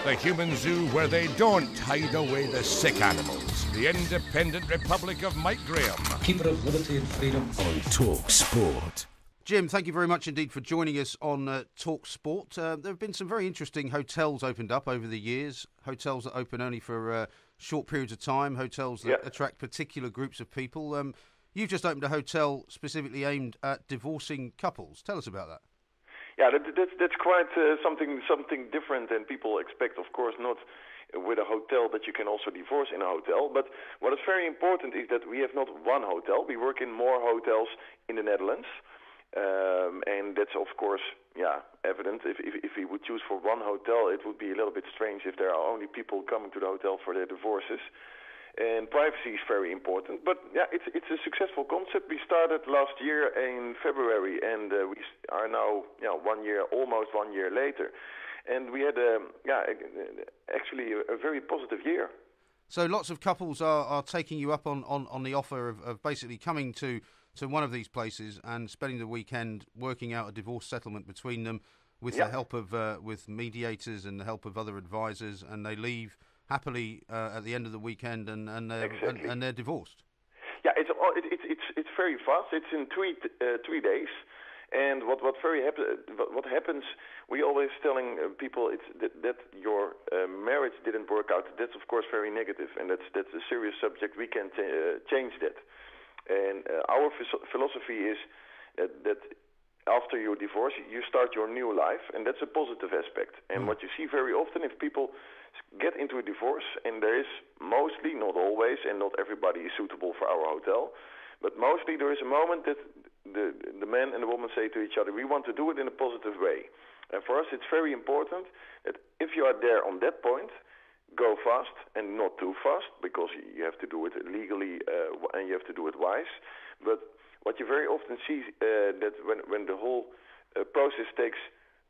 The human zoo where they don't hide away the sick animals. The independent republic of Mike Graham. Keeper of liberty and freedom on talkSPORT. Jim, thank you very much indeed for joining us on talkSPORT. There have been some very interesting hotels opened up over the years. Hotels that open only for short periods of time. Hotels that attract particular groups of people. You've just opened a hotel specifically aimed at divorcing couples. Tell us about that. Yeah, that's quite something different than people expect. Of course, not with a hotel that you can also divorce in a hotel. But what is very important is that we have not one hotel. We work in more hotels in the Netherlands. And that's, of course, evident. If we would choose for one hotel, it would be a little bit strange if there are only people coming to the hotel for their divorces. And privacy is very important. But yeah, it's a successful concept. We started last year in February, and we are now almost 1 year later. And we had actually a very positive year. So lots of couples are taking you up on the offer of basically coming to one of these places and spending the weekend working out a divorce settlement between them with the help of with mediators and the help of other advisors, and they leave happily at the end of the weekend and they're divorced. Yeah, it's very fast. It's in 3 days. And what happens? We always telling people that your marriage didn't work out. That's of course very negative, and that's a serious subject. We can change that. And our philosophy is that after your divorce, you start your new life, and that's a positive aspect. And what you see very often, if people get into a divorce, and there is mostly, not always, and not everybody is suitable for our hotel, but mostly there is a moment that the man and the woman say to each other, we want to do it in a positive way. And for us, it's very important that if you are there on that point, go fast and not too fast, because you have to do it legally and you have to do it wise. But what you very often see that when the whole process takes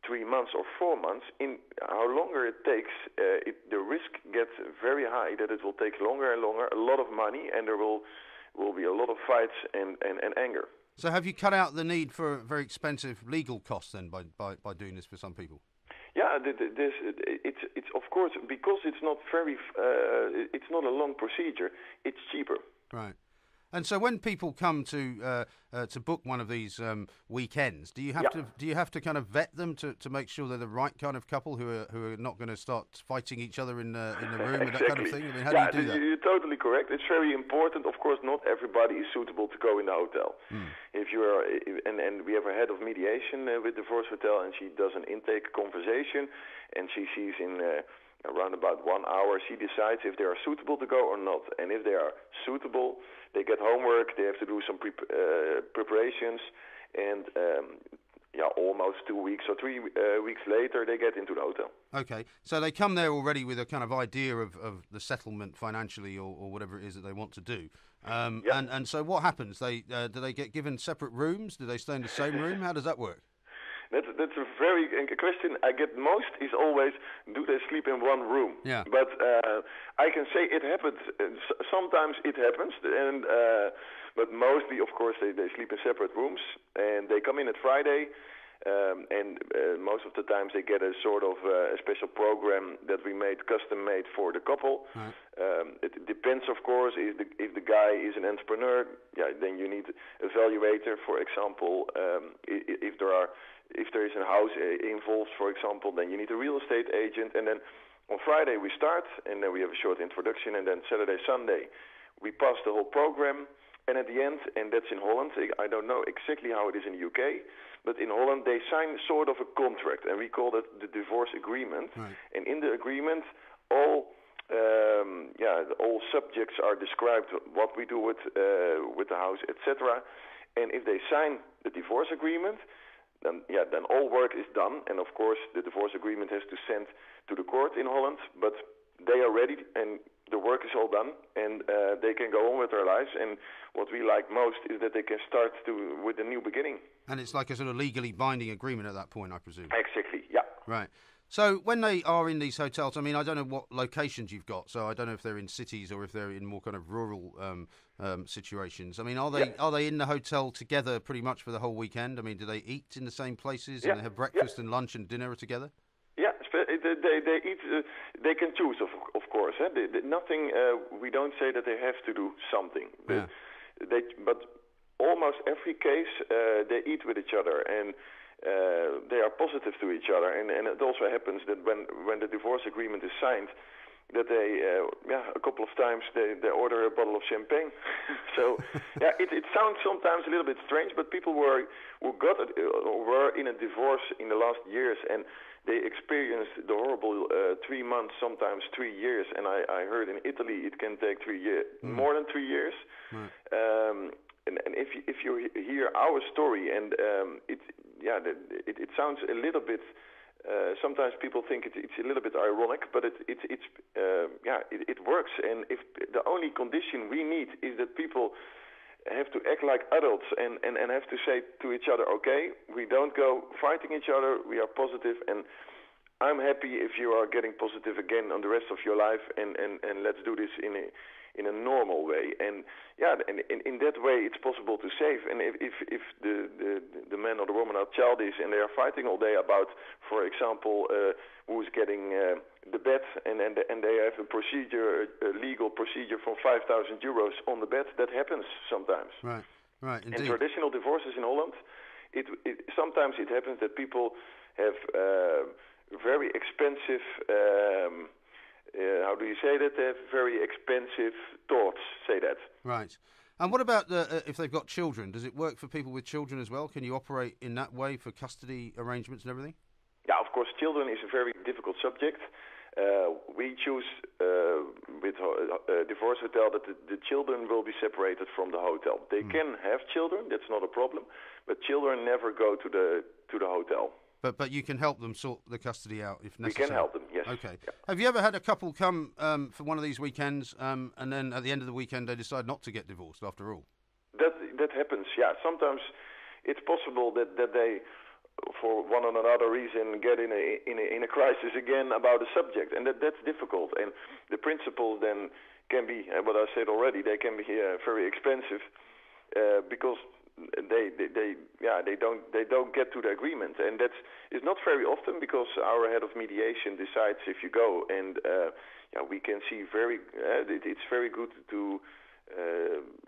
3 months or 4 months, in how longer it takes, the risk gets very high that it will take longer and longer, a lot of money, and there will be a lot of fights and anger. So have you cut out the need for very expensive legal costs then by doing this for some people? Yeah, it's of course, because it's not it's not a long procedure. It's cheaper. Right. And so when people come to book one of these weekends, do you have to kind of vet them to make sure they're the right kind of couple who are not going to start fighting each other in the room and that kind of thing? I mean, how do you do that? You're totally correct. It's very important. Of course, not everybody is suitable to go in the hotel. If you are, and we have a head of mediation with Divorce Hotel, and she does an intake conversation, and she sees in around about 1 hour, she decides if they are suitable to go or not. And if they are suitable, they get homework, they have to do some preparations, and almost 2 weeks or 3 weeks later, they get into the hotel. Okay, so they come there already with a kind of idea of the settlement financially or whatever it is that they want to do. And so what happens? Do they get given separate rooms? Do they stay in the same room? How does that work? That's a very question I get most is always, do they sleep in one room? Yeah. But I can say it happens. Sometimes it happens, and but mostly, of course, they sleep in separate rooms, and they come in at Friday, and most of the times they get a sort of a special program that we made custom made for the couple. Right. It depends, of course, if the guy is an entrepreneur, then you need an evaluator, for example. If there is a house involved, for example, then you need a real estate agent. And then on Friday we start, and then we have a short introduction, and then Saturday, Sunday, we pass the whole program. And at the end, and that's in Holland, I don't know exactly how it is in the UK, but in Holland they sign sort of a contract, and we call that the divorce agreement. Right. And in the agreement, all subjects are described, what we do with the house, etc. And if they sign the divorce agreement, then all work is done, and of course the divorce agreement has to send to the court in Holland, but they are ready and the work is all done, and they can go on with their lives. And what we like most is that they can start with a new beginning. And it's like a sort of legally binding agreement at that point, I presume. Exactly, yeah. Right. So when they are in these hotels, I mean, I don't know what locations you've got, so I don't know if they're in cities or if they're in more kind of rural situations. I mean, are they in the hotel together pretty much for the whole weekend? I mean, do they eat in the same places and they have breakfast and lunch and dinner together? Yeah, they eat. They can choose, of course. Nothing. We don't say that they have to do something. Yeah. But almost every case they eat with each other, and they are positive to each other. And it also happens that when the divorce agreement is signed, that they a couple of times they order a bottle of champagne. So it sounds sometimes a little bit strange, but people were in a divorce in the last years, and they experienced the horrible 3 months, sometimes 3 years. And I heard in Italy it can take 3 years, more than 3 years. Right. And if you hear our story, and it sounds a little bit. Sometimes people think it's a little bit ironic, but it works. And if the only condition we need is that people have to act like adults and have to say to each other, okay, we don't go fighting each other, we are positive, and I'm happy if you are getting positive again on the rest of your life, and let's do this in a normal way. And in that way it's possible to save. And if the man or the woman are childish and they are fighting all day about, for example, who's getting the bed, and they have a legal procedure for 5,000 euros on the bed, that happens sometimes. Right, indeed. In traditional divorces in Holland, sometimes it happens that people have very expensive. How do you say that? They have very expensive thoughts, say that. Right. And what about if they've got children? Does it work for people with children as well? Can you operate in that way for custody arrangements and everything? Yeah, of course, children is a very difficult subject. We choose with Divorce Hotel that the children will be separated from the hotel. They can have children, that's not a problem, but children never go to the hotel. But you can help them sort the custody out if necessary. We can help them, yes. Okay. Yeah. Have you ever had a couple come for one of these weekends, and then at the end of the weekend they decide not to get divorced after all? That happens, yeah. Sometimes it's possible that they, for one or another reason, get in a crisis again about a subject, and that's difficult. And the principles then can be, what I said already, they can be very expensive because they don't get to the agreement, and it's not very often, because our head of mediation decides if you go, and we can see it's very good to.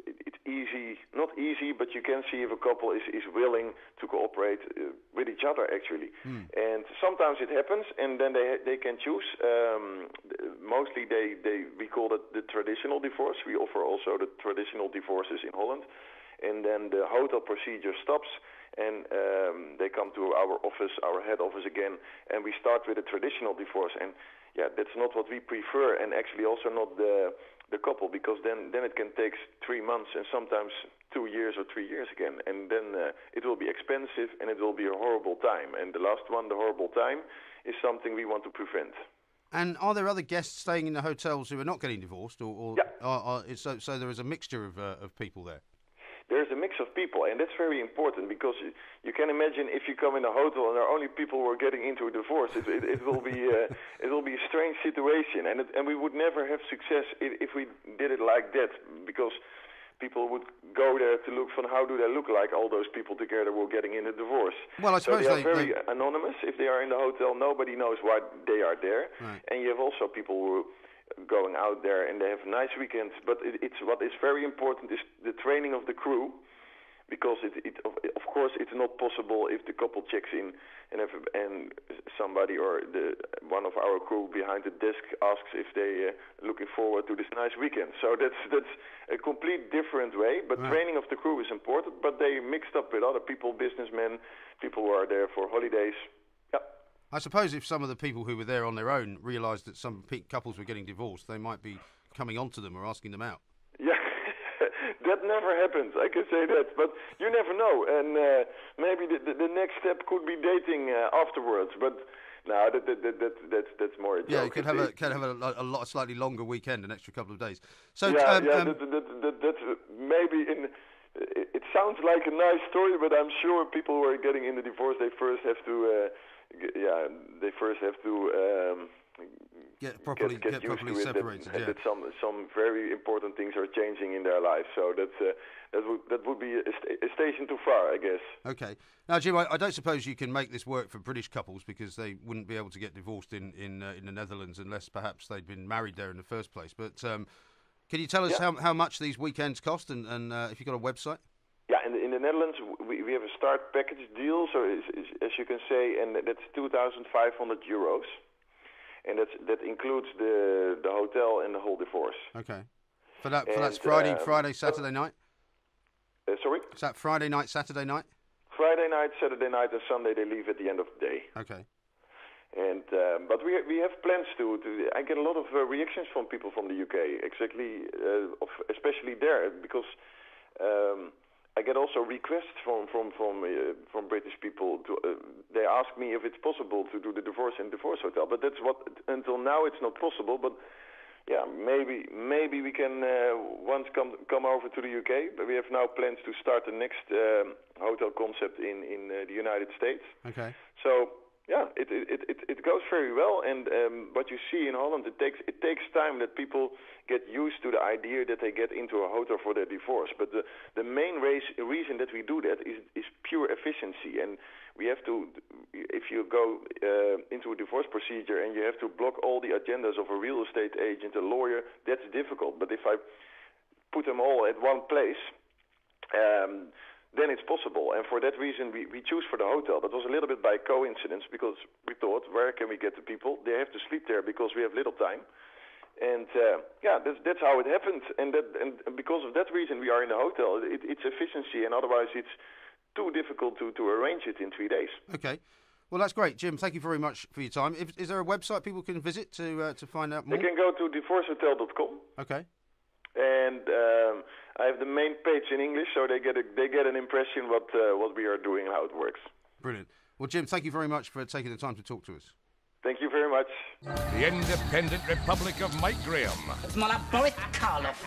It's easy, not easy, but you can see if a couple is willing to cooperate with each other, actually. And sometimes it happens, and then they can choose. Mostly we call it the traditional divorce. We offer also the traditional divorces in Holland. And then the hotel procedure stops, and they come to our office, our head office again, and we start with a traditional divorce. And that's not what we prefer, and actually also not the couple, because then it can take 3 months and sometimes 2 years or 3 years again, and then it will be expensive and it will be a horrible time. And the last one, the horrible time, is something we want to prevent. And are there other guests staying in the hotels who are not getting divorced, so there is a mixture of people there? There's a mix of people, and that's very important, because you can imagine if you come in a hotel and there are only people who are getting into a divorce, it will be a strange situation, and we would never have success if we did it like that, because people would go there to look for how do they look like, all those people together who are getting in a divorce. Well, I suppose so they are very anonymous. If they are in the hotel, nobody knows why they are there, right. And you have also people who going out there and they have nice weekends, but it's what is very important is the training of the crew, because of course it's not possible if the couple checks in and somebody or one of our crew behind the desk asks if they looking forward to this nice weekend. So that's a complete different way, but right. Training of the crew is important, but they mixed up with other people, businessmen, people who are there for holidays. I suppose if some of the people who were there on their own realised that some couples were getting divorced, they might be coming on to them or asking them out. Yeah, that never happens, I can say that. But you never know, and maybe the next step could be dating afterwards. But no, that's more a joke. Yeah, you could have a slightly longer weekend, an extra couple of days. So that's maybe in. It sounds like a nice story, but I'm sure people who are getting in the divorce, they first have to get properly used to it, separated. that some very important things are changing in their life. So that would be a station too far, I guess. Okay. Now, Jim, I don't suppose you can make this work for British couples because they wouldn't be able to get divorced in the Netherlands unless perhaps they'd been married there in the first place. But can you tell us how much these weekends cost and if you've got a website? Yeah, in the Netherlands we have a start package deal, so as you can say, and that's €2,500, and that includes the hotel and the whole divorce. Okay. That's Friday, Saturday night. Sorry. Is that Friday night, Saturday night? Friday night, Saturday night, and Sunday they leave at the end of the day. Okay. And but we have plans to. I get a lot of reactions from people from the UK, especially there, because I get also requests from British people. They ask me if it's possible to do the divorce in divorce hotel, but that's what until now it's not possible. But yeah, maybe we can once come over to the UK. But we have now plans to start the next hotel concept in the United States. Okay. So. Yeah, it goes very well, and what you see in Holland, it takes time that people get used to the idea that they get into a hotel for their divorce. But the main reason that we do that is pure efficiency, and we have to, if you go into a divorce procedure and you have to block all the agendas of a real estate agent, a lawyer, that's difficult. But if I put them all at one place, then it's possible. And for that reason, we choose for the hotel. That was a little bit by coincidence because we thought, where can we get the people? They have to sleep there because we have little time. And that's how it happened. And because of that reason, we are in the hotel. It's efficiency, and otherwise it's too difficult to arrange it in 3 days. Okay. Well, that's great, Jim. Thank you very much for your time. Is there a website people can visit to find out more? They can go to divorcehotel.com. Okay. And I have the main page in English, so they get an impression what we are doing and how it works. Brilliant. Well, Jim, thank you very much for taking the time to talk to us. Thank you very much. The Independent Republic of Mike Graham. It's more like Boris Karloff.